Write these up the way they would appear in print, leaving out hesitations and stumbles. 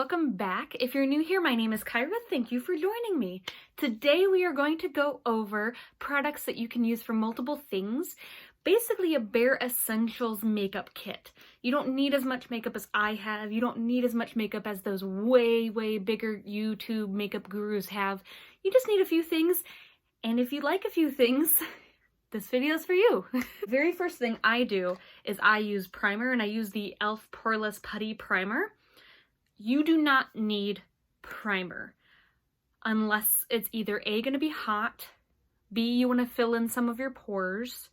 welcome back. If you're new here, my name is Kyra. Thank you for joining me. Today we are going to go over products that you can use for multiple things. Basically a bare essentials makeup kit. You don't need as much makeup as I have. You don't need as much makeup as those way bigger YouTube makeup gurus have. You just need a few things. And if you like a few things, this video is for you. Very first thing I do is I use primer, and I use the e.l.f. Poreless Putty Primer. You do not need primer unless it's either A, going to be hot, B, you want to fill in some of your pores,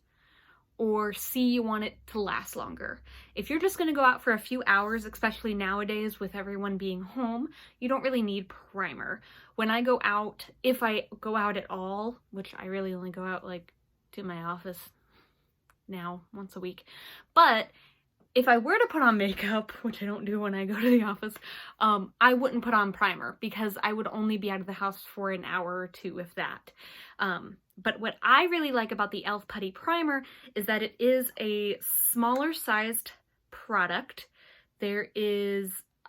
or C, you want it to last longer. If you're just going to go out for a few hours, especially nowadays with everyone being home, you don't really need primer. When I go out, if I go out at all, which I really only go out like to my office now once a week, but if I were to put on makeup, which I don't do when I go to the office, I wouldn't put on primer because I would only be out of the house for an hour or two, if that. But what I really like about the e.l.f. Putty Primer is that it is a smaller sized product. I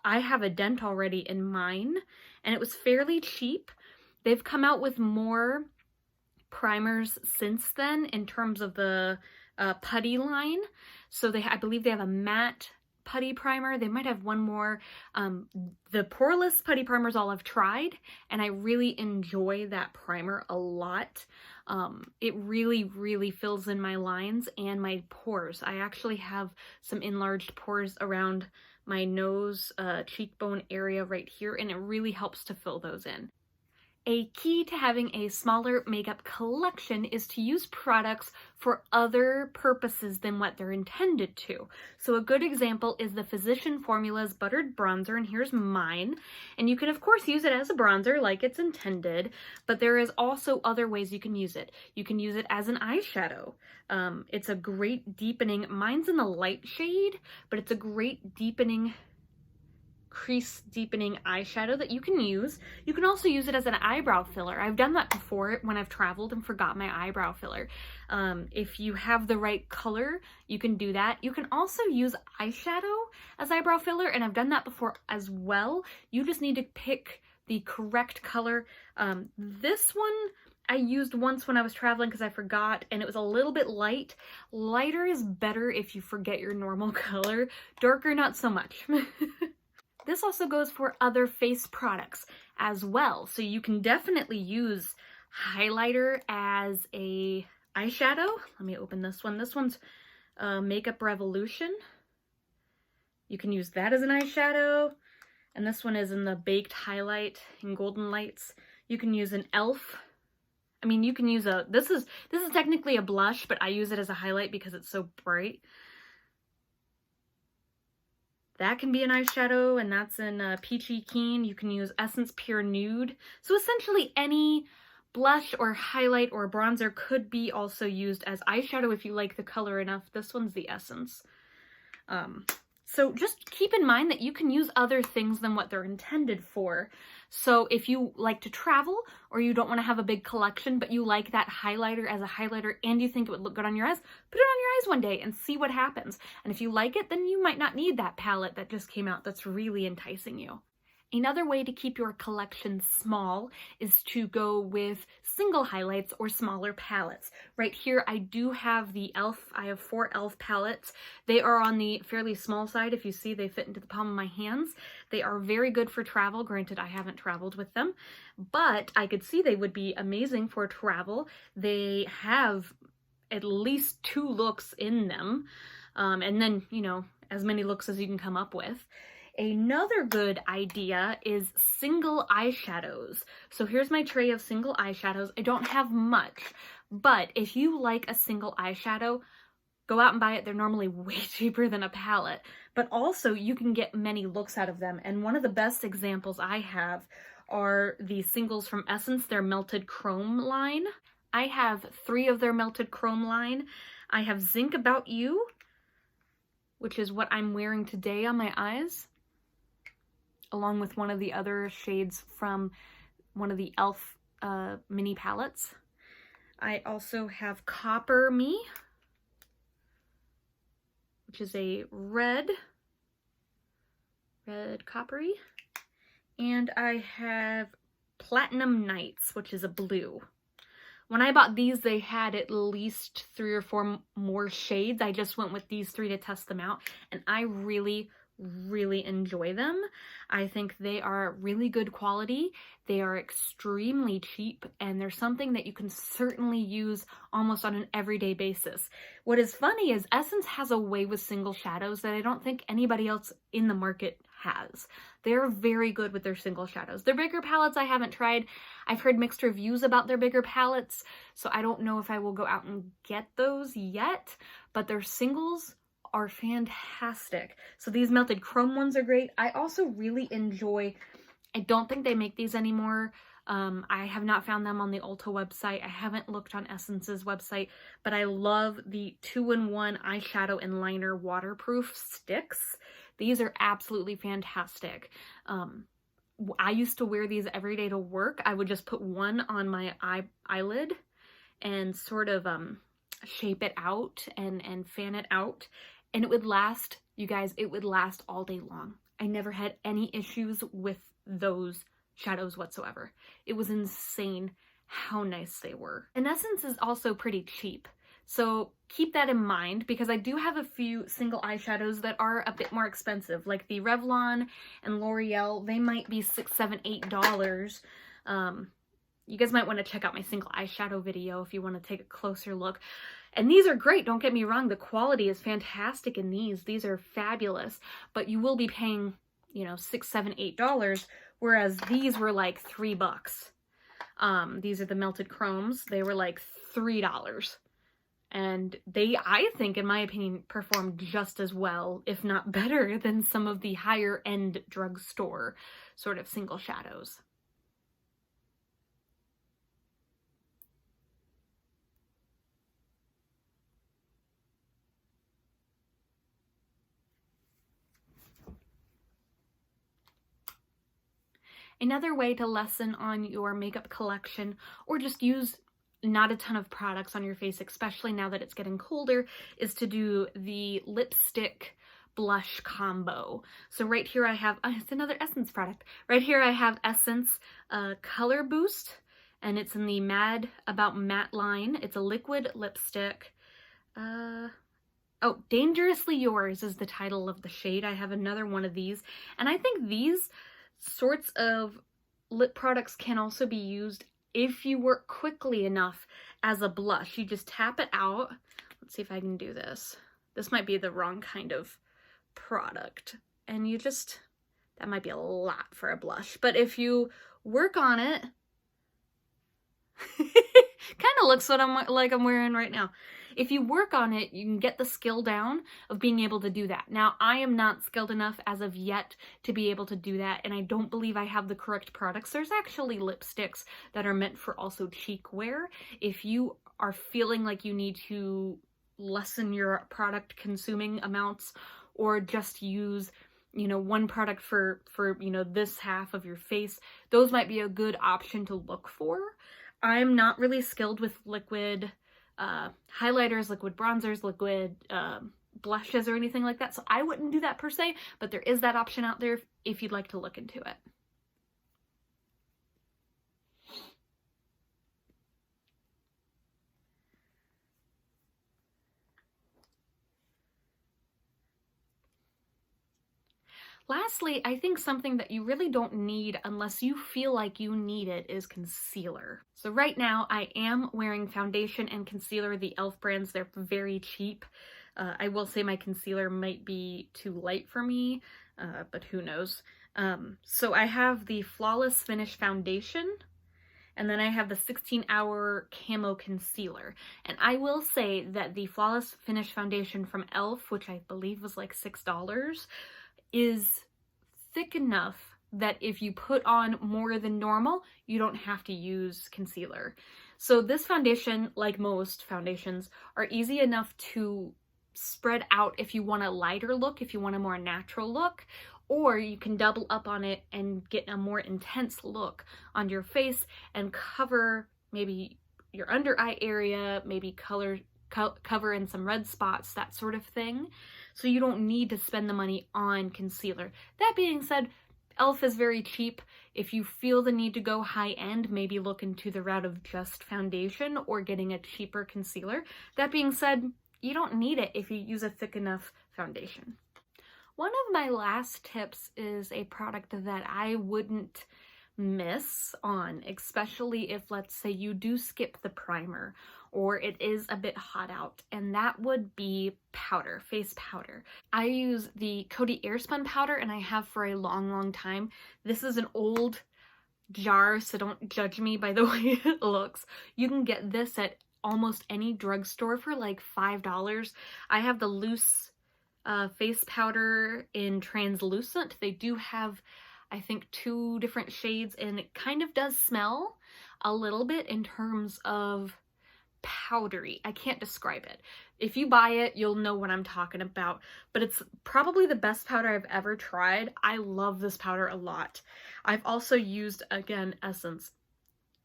have a dent already in mine, and it was fairly cheap. They've come out with more primers since then in terms of the putty line. So I believe they have a matte putty primer. They might have one more. The Poreless Putty Primer is all I've tried, and I really enjoy that primer a lot. It really fills in my lines and my pores. I actually have some enlarged pores around my nose, cheekbone area right here, and it really helps to fill those in. A key to having a smaller makeup collection is to use products for other purposes than what they're intended to. So a good example is the Physician Formula's Buttered Bronzer, and here's mine. And you can of course use it as a bronzer like it's intended, but there is also other ways you can use it. You can use it as an eyeshadow. It's a great deepening, mine's in the light shade, but it's a great deepening, crease deepening eyeshadow that you can use. You can also use it as an eyebrow filler. I've done that before when I've traveled and forgot my eyebrow filler. If you have the right color, you can do that. You can also use eyeshadow as eyebrow filler, and I've done that before as well. You just need to pick the correct color. This one I used once when I was traveling because I forgot, and it was a little bit light. Lighter is better if you forget your normal color. Darker, not so much. This also goes for other face products as well. So you can definitely use highlighter as a eyeshadow. Let me open this one. This one's Makeup Revolution. You can use that as an eyeshadow. And this one is in the Baked Highlight in Golden Lights. You can use an e.l.f. I mean, you can use this is technically a blush, but I use it as a highlight because it's so bright. That can be an eyeshadow, and that's in Peachy Keen. You can use Essence Pure Nude. So essentially any blush or highlight or bronzer could be also used as eyeshadow if you like the color enough. This one's the Essence. So just keep in mind that you can use other things than what they're intended for. So if you like to travel, or you don't want to have a big collection, but you like that highlighter as a highlighter and you think it would look good on your eyes, put it on your eyes one day and see what happens. And if you like it, then you might not need that palette that just came out that's really enticing you. Another way to keep your collection small is to go with single highlights or smaller palettes. Right here, I do have the e.l.f. I have 4 e.l.f. palettes. They are on the fairly small side. If you see, they fit into the palm of my hands. They are very good for travel. Granted, I haven't traveled with them, but I could see they would be amazing for travel. They have at least 2 looks in them, and then, you know, as many looks as you can come up with. Another good idea is single eyeshadows. So here's my tray of single eyeshadows. I don't have much, but if you like a single eyeshadow, go out and buy it. They're normally way cheaper than a palette, but also you can get many looks out of them. And one of the best examples I have are the singles from Essence, their Melted Chrome line. I have 3 of their Melted Chrome line. I have Zinc About You, which is what I'm wearing today on my eyes, along with one of the other shades from one of the e.l.f. mini palettes. I also have Copper Me, which is a red coppery. And I have Platinum Nights, which is a blue. When I bought these, they had at least 3 or 4 more shades. I just went with these 3 to test them out, and I really enjoy them. I think they are really good quality. They are extremely cheap, and they're something that you can certainly use almost on an everyday basis. What is funny is Essence has a way with single shadows that I don't think anybody else in the market has. They're very good with their single shadows. Their bigger palettes I haven't tried. I've heard mixed reviews about their bigger palettes, so I don't know if I will go out and get those yet, but their singles are fantastic. So these melted chrome ones are great. I also really enjoy, I don't think they make these anymore. I have not found them on the Ulta website. I haven't looked on Essence's website, but I love the 2-in-1 eyeshadow and liner waterproof sticks. These are absolutely fantastic. I used to wear these every day to work. I would just put one on my eyelid and sort of shape it out and fan it out. And it would last, you guys, it would last all day long. I never had any issues with those shadows whatsoever. It was insane how nice they were. And Essence is also pretty cheap. So keep that in mind, because I do have a few single eyeshadows that are a bit more expensive, like the Revlon and L'Oreal. They might be $6, $7, $8. You guys might want to check out my single eyeshadow video if you want to take a closer look. And these are great, don't get me wrong. The quality is fantastic in these. These are fabulous, but you will be paying, you know, $6, $7, $8, whereas these were like $3. These are the melted chromes. They were like $3. And they, I think, in my opinion, performed just as well, if not better, than some of the higher end drugstore sort of single shadows. Another way to lessen on your makeup collection, or just use not a ton of products on your face, especially now that it's getting colder, is to do the lipstick blush combo. So right here I have, it's another Essence product. Right here I have Essence Color Boost, and it's in the Mad About Matte line. It's a liquid lipstick. Oh, Dangerously Yours is the title of the shade. I have another one of these, and I think these sorts of lip products can also be used if you work quickly enough as a blush. You just tap it out. Let's see if I can do this. This might be the wrong kind of product. And you just, that might be a lot for a blush. But if you work on it, kind of looks what I'm wearing right now. If you work on it, you can get the skill down of being able to do that. Now, I am not skilled enough as of yet to be able to do that, and I don't believe I have the correct products. There's actually lipsticks that are meant for also cheek wear. If you are feeling like you need to lessen your product consuming amounts, or just use, you know, one product for you know, this half of your face, those might be a good option to look for. I'm not really skilled with liquid highlighters, liquid bronzers, liquid blushes, or anything like that, so I wouldn't do that per se, but there is that option out there if you'd like to look into it. Lastly, I think something that you really don't need unless you feel like you need it is concealer. So right now I am wearing foundation and concealer, the e.l.f. brands. They're very cheap. I will say my concealer might be too light for me, but who knows. So I have the Flawless Finish foundation, and then I have the 16-hour camo concealer. And I will say that the Flawless Finish foundation from e.l.f., which I believe was like $6, is thick enough that if you put on more than normal, you don't have to use concealer. So this foundation, like most foundations, are easy enough to spread out if you want a lighter look, if you want a more natural look, or you can double up on it and get a more intense look on your face and cover maybe your under eye area, maybe cover in some red spots, that sort of thing. So you don't need to spend the money on concealer. That being said, e.l.f. is very cheap. If you feel the need to go high-end, maybe look into the route of just foundation or getting a cheaper concealer. That being said, you don't need it if you use a thick enough foundation. One of my last tips is a product that I wouldn't miss on, especially if, let's say, you do skip the primer or it is a bit hot out, and that would be powder, face powder. I use the Coty Airspun powder, and I have for a long time. This is an old jar, so don't judge me by the way it looks. You can get this at almost any drugstore for like $5. I have the loose face powder in translucent. They do have, I think, 2 different shades, and it kind of does smell a little bit in terms of powdery. I can't describe it. If you buy it, you'll know what I'm talking about, but it's probably the best powder I've ever tried. I love this powder a lot. I've also used, again, Essence,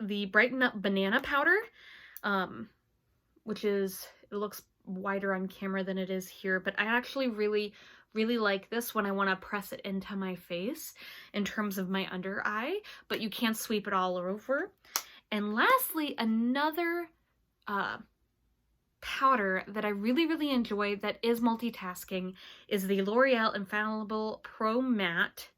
the Brighten Up Banana powder, which is, it looks wider on camera than it is here, but I actually really like this when I want to press it into my face in terms of my under eye, but you can't sweep it all over. And lastly, another powder that I really enjoy that is multitasking is the L'Oreal Infallible Pro Matte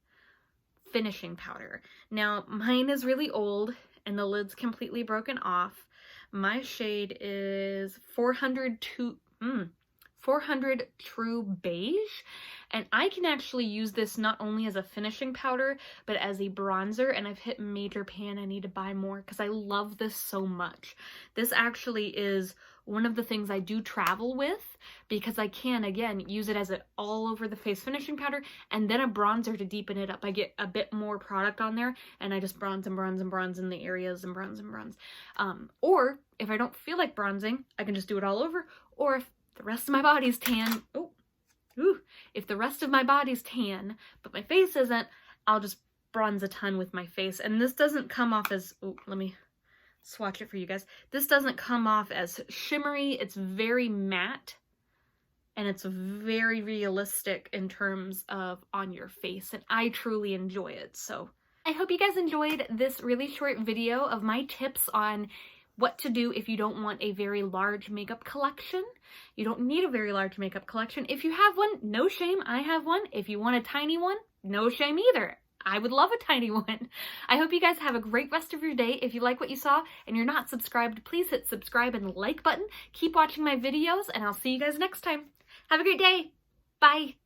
Finishing Powder. Now, mine is really old and the lid's completely broken off. My shade is 400 True Beige, and I can actually use this not only as a finishing powder, but as a bronzer, and I've hit major pan. I need to buy more because I love this so much. This actually is one of the things I do travel with because I can, again, use it as an all over the face finishing powder and then a bronzer to deepen it up. I get a bit more product on there and I just bronze and bronze in the areas and bronze. Or if I don't feel like bronzing, I can just do it all over. Or if the rest of my body's tan, if the rest of my body's tan, but my face isn't, I'll just bronze a ton with my face. And this doesn't come off as, let me swatch it for you guys. This doesn't come off as shimmery. It's very matte and it's very realistic in terms of on your face, and I truly enjoy it. So I hope you guys enjoyed this really short video of my tips on what to do if you don't want a very large makeup collection. You don't need a very large makeup collection. If you have one, no shame, I have one. If you want a tiny one, no shame either. I would love a tiny one. I hope you guys have a great rest of your day. If you like what you saw and you're not subscribed, please hit subscribe and like button. Keep watching my videos and I'll see you guys next time. Have a great day. Bye.